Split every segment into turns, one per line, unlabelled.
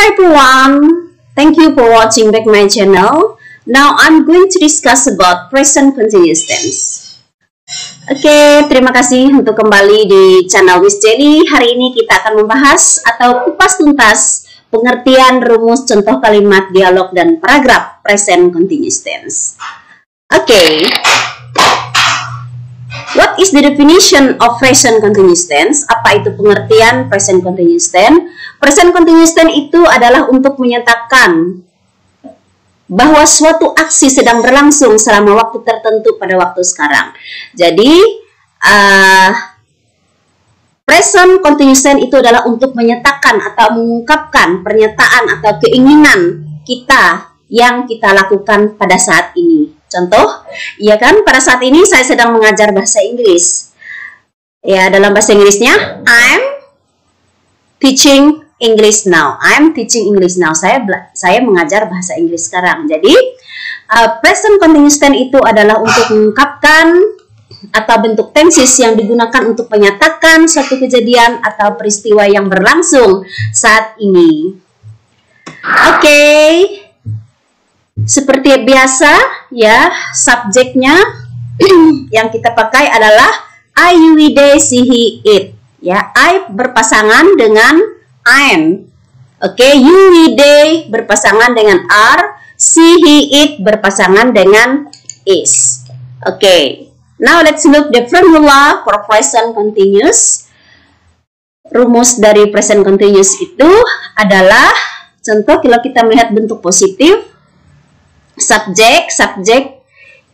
everyone, thank you for watching back my channel. Now I'm going to discuss about present continuous tense. Oke, terima kasih untuk kembali di channel Miss Jenny. Hari ini kita akan membahas atau kupas tuntas pengertian rumus contoh kalimat, dialog, dan paragraf present continuous tense. Oke. What is the definition of present continuous tense? Apa itu pengertian present continuous tense? Present continuous tense itu adalah untuk menyatakan bahwa suatu aksi sedang berlangsung selama waktu tertentu pada waktu sekarang. Jadi, present continuous tense itu adalah untuk menyatakan atau mengungkapkan pernyataan atau keinginan kita yang kita lakukan pada saat ini. Contoh, ya kan, pada saat ini saya sedang mengajar bahasa Inggris. Ya, dalam bahasa Inggrisnya, I'm teaching English now. I'm teaching English now. Saya mengajar bahasa Inggris sekarang. Jadi, present continuous tense itu adalah untuk mengungkapkan atau bentuk tenses yang digunakan untuk menyatakan suatu kejadian atau peristiwa yang berlangsung saat ini. Oke. Seperti biasa, ya, subjeknya yang kita pakai adalah I, we, they, she, he, it. Ya, I berpasangan dengan I'm. Oke, you, we, they berpasangan dengan are, she, he, it berpasangan dengan is. Oke, now let's look the formula for present continuous. Rumus dari present continuous itu adalah, contoh kalau kita melihat bentuk positif, subjek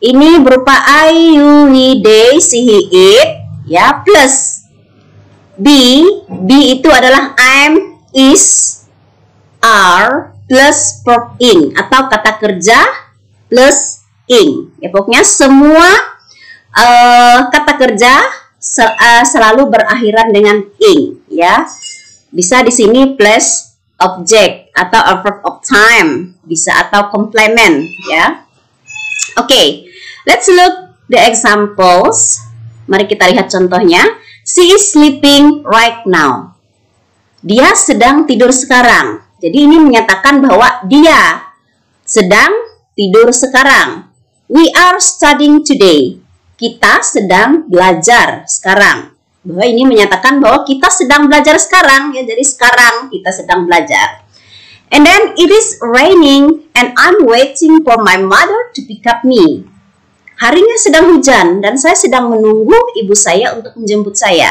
ini berupa I, you, we, they, she, he, it, ya, plus be itu adalah am, is, are, plus verb ing atau kata kerja plus ing. Ya, pokoknya semua kata kerja selalu berakhiran dengan ing, ya. Bisa di sini plus object atau a verb of time, bisa atau complement, ya. Oke, let's look the examples. Mari kita lihat contohnya. She is sleeping right now. Dia sedang tidur sekarang. Jadi ini menyatakan bahwa dia sedang tidur sekarang. We are studying today. Kita sedang belajar sekarang. Bahwa ini menyatakan bahwa kita sedang belajar sekarang, ya. Jadi sekarang kita sedang belajar. And then it is raining and I'm waiting for my mother to pick up me. Harinya sedang hujan dan saya sedang menunggu ibu saya untuk menjemput saya.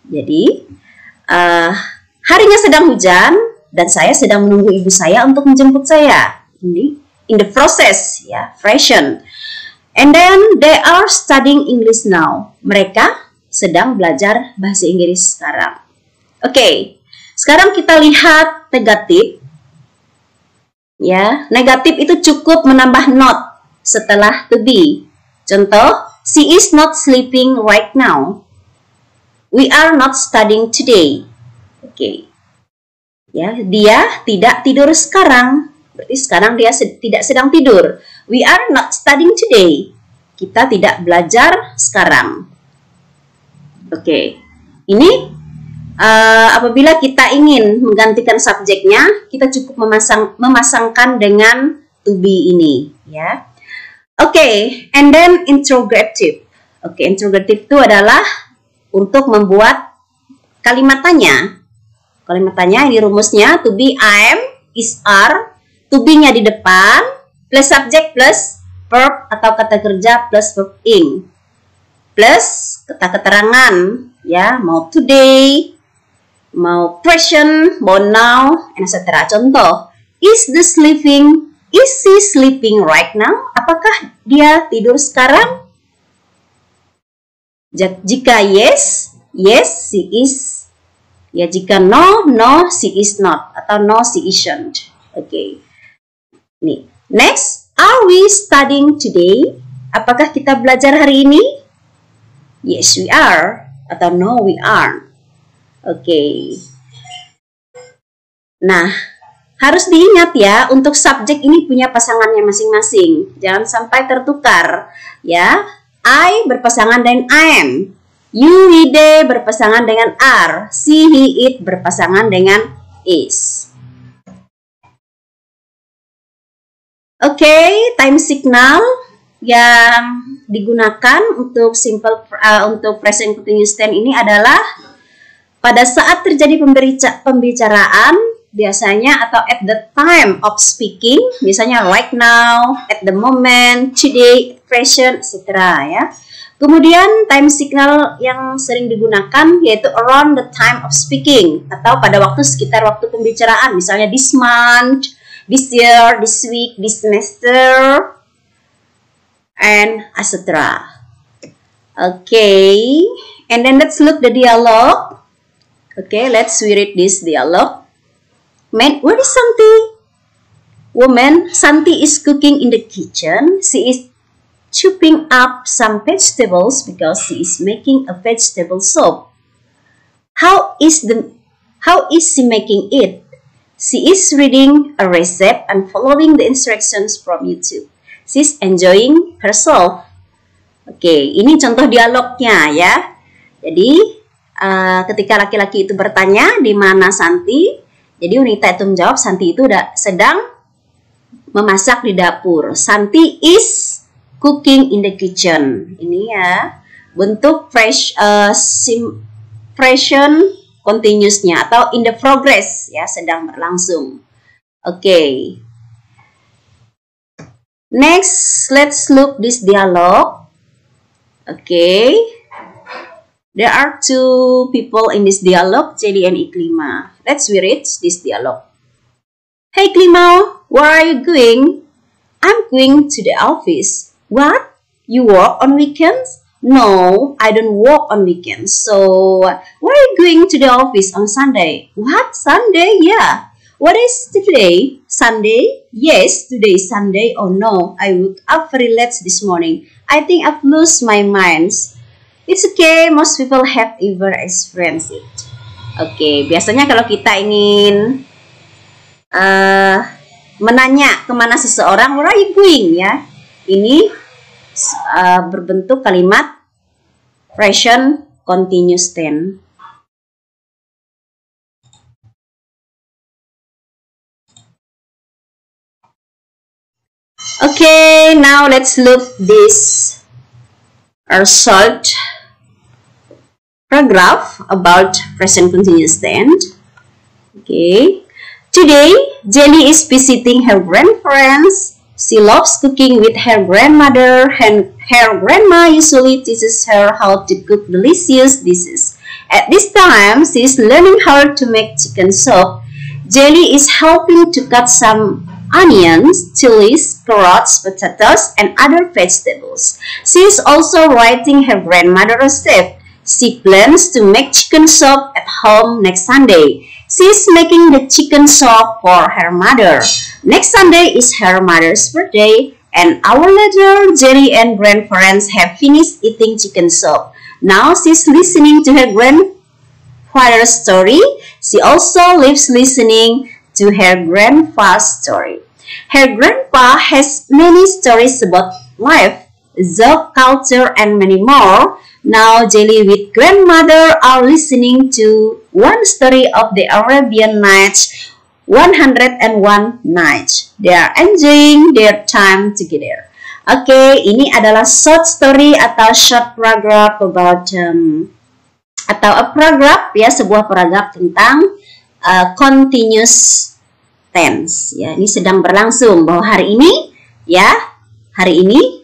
Jadi harinya sedang hujan dan saya sedang menunggu ibu saya untuk menjemput saya. Ini in the process, ya, present. And then they are studying English now. Mereka sedang belajar bahasa Inggris sekarang. Oke, sekarang kita lihat negatif. Ya, negatif itu cukup menambah not setelah to be. Contoh, she is not sleeping right now. We are not studying today. Oke. Ya, dia tidak tidur sekarang. Berarti sekarang dia tidak sedang tidur. We are not studying today. Kita tidak belajar sekarang. Oke, ini apabila kita ingin menggantikan subjeknya, kita cukup memasangkan dengan to be ini, ya. Oke, and then interrogative. Oke, interrogative itu adalah untuk membuat kalimat tanya. Kalimat tanya ini rumusnya to be, am, is, are, to be-nya di depan, plus subject plus verb atau kata kerja plus verb ing. Plus kata keterangan, ya, mau today, mau present, mau now, etc. Contoh, is she sleeping right now? Apakah dia tidur sekarang? Jika yes, yes, she is. Ya, jika no, no, she is not. Atau no, she isn't. Oke. Nih, next, are we studying today? Apakah kita belajar hari ini? Yes, we are. Atau no, we aren't. Oke. Nah, harus diingat ya, untuk subjek ini punya pasangannya masing-masing. Jangan sampai tertukar. Ya, I berpasangan dengan am. You, we, they berpasangan dengan are. She, he, it berpasangan dengan is. Oke, time signal yang digunakan untuk untuk present continuous tense ini adalah pada saat terjadi pembicaraan biasanya atau at the time of speaking, biasanya right now, at the moment, today, present, etc. ya. Kemudian time signal yang sering digunakan yaitu around the time of speaking atau pada sekitar waktu pembicaraan, misalnya this month, this year, this week, this semester, and etc. Okay, and then let's look the dialogue. Okay, let's read this dialogue. Man, where is Santi? Woman, Santi is cooking in the kitchen. She is chopping up some vegetables because she is making a vegetable soup. How is she making it? She is reading a recipe and following the instructions from YouTube. She's enjoying herself. Oke, ini contoh dialognya ya. Jadi ketika laki-laki itu bertanya di mana Santi, jadi Unita itu menjawab Santi itu sedang memasak di dapur. Santi is cooking in the kitchen. Ini ya bentuk present continuousnya atau in the progress ya, sedang berlangsung. Oke. Next, let's look this dialogue. Okay. There are two people in this dialogue, Jelly and Iklima. Let's read this dialogue. Hey Klima, where are you going? I'm going to the office. What? You work on weekends? No, I don't work on weekends. So, why are you going to the office on Sunday? What? Sunday? Yeah. What is today? Sunday? Yes, today is Sunday. Oh no, I woke up very late this morning. I think I've lost my mind. It's okay, most people have ever experienced it. Oke, biasanya kalau kita ingin menanya kemana seseorang, where are you going ya? Ini berbentuk kalimat present continuous tense. Okay, now let's look this short paragraph about present continuous tense. Okay, today Jelly is visiting her grandparents. She loves cooking with her grandmother, and her grandma usually teaches her how to cook delicious dishes. At this time, she is learning how to make chicken soup. Jelly is helping to cut some onions, chilies, carrots, potatoes, and other vegetables. She is also writing her grandmother's recipe. She plans to make chicken soup at home next Sunday. She is making the chicken soup for her mother. Next Sunday is her mother's birthday. An hour later, Jelly and grandparents have finished eating chicken soup. Now she's listening to her grandfather's story. She also lives listening to her grandpa's story. Her grandpa has many stories about life, the culture, and many more. Now Jelly with grandmother are listening to one story of the Arabian Nights, 101 Nights. They are enjoying their time together. Oke, ini adalah short story atau short paragraph about atau a paragraph ya, sebuah paragraph tentang continuous tense ya. Ini sedang berlangsung bahwa hari ini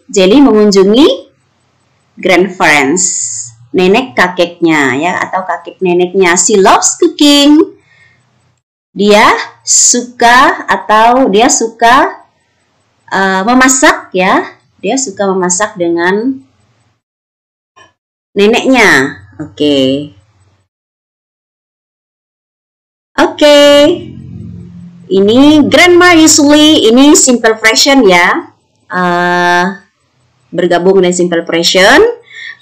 Jelly mengunjungi grandparents, nenek kakeknya ya, atau kakek neneknya. She loves cooking. Dia suka memasak ya. Dia suka memasak dengan neneknya. Oke. Ini grandma usually, ini simple present ya. Bergabung dengan simple present.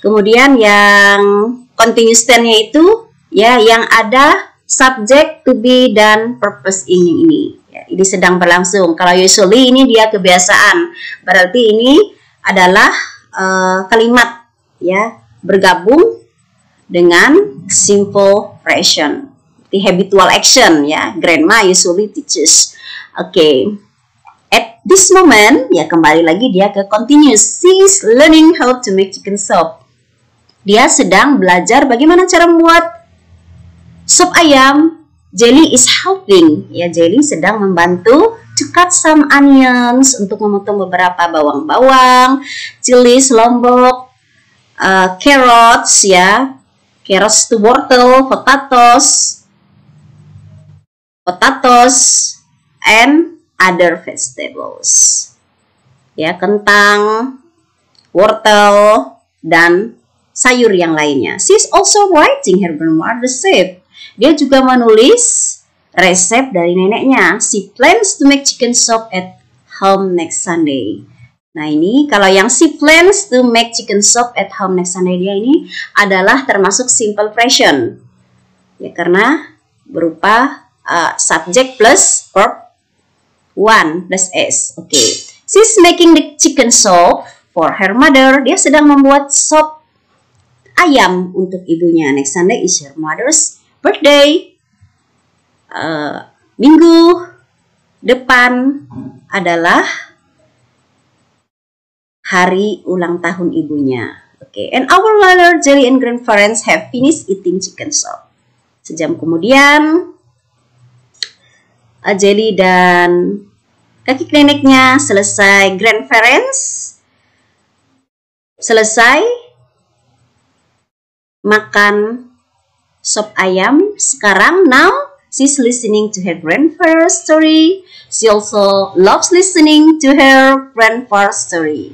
Kemudian yang continuous tense-nya itu ya, yang ada subject, to be, dan purpose ini ya, ini sedang berlangsung. Kalau usually ini dia kebiasaan, berarti ini adalah kalimat ya, bergabung dengan simple present, the habitual action ya. Grandma usually teaches. Oke. At this moment, ya kembali lagi dia ke continuous. She is learning how to make chicken soup. Dia sedang belajar bagaimana cara membuat sup ayam. Jelly is helping. Ya, Jelly sedang membantu to cut some onions, untuk memotong beberapa bawang-bawang, chilies, lombok, carrots, ya, carrots to wortel, potatoes, and other vegetables. Ya, kentang, wortel, dan sayur yang lainnya. She's also writing her grandmother's recipe. Dia juga menulis resep dari neneknya. She plans to make chicken soup at home next Sunday. Nah, ini kalau yang she plans to make chicken soup at home next Sunday, dia ini adalah termasuk simple present. Ya, karena berupa subject plus verb 1 plus S. Oke. She's making the chicken soup for her mother. Dia sedang membuat sop ayam untuk ibunya. Next Sunday is her mother's birthday. Minggu depan adalah hari ulang tahun ibunya. Oke. And our mother, Jelly, and grandparents have finished eating chicken soup. Sejam kemudian, Jelly dan kakek neneknya selesai, grandparents selesai makan sop ayam. Sekarang, now she's listening to her grandfather's story. She also loves listening to her grandfather's story.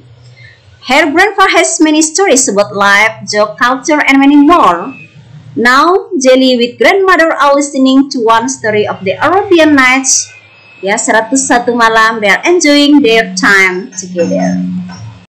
Her grandfather has many stories about life, joke, culture, and many more. Now, Jelly with grandmother are listening to one story of the Arabian Nights. Ya, 101 malam, they are enjoying their time together.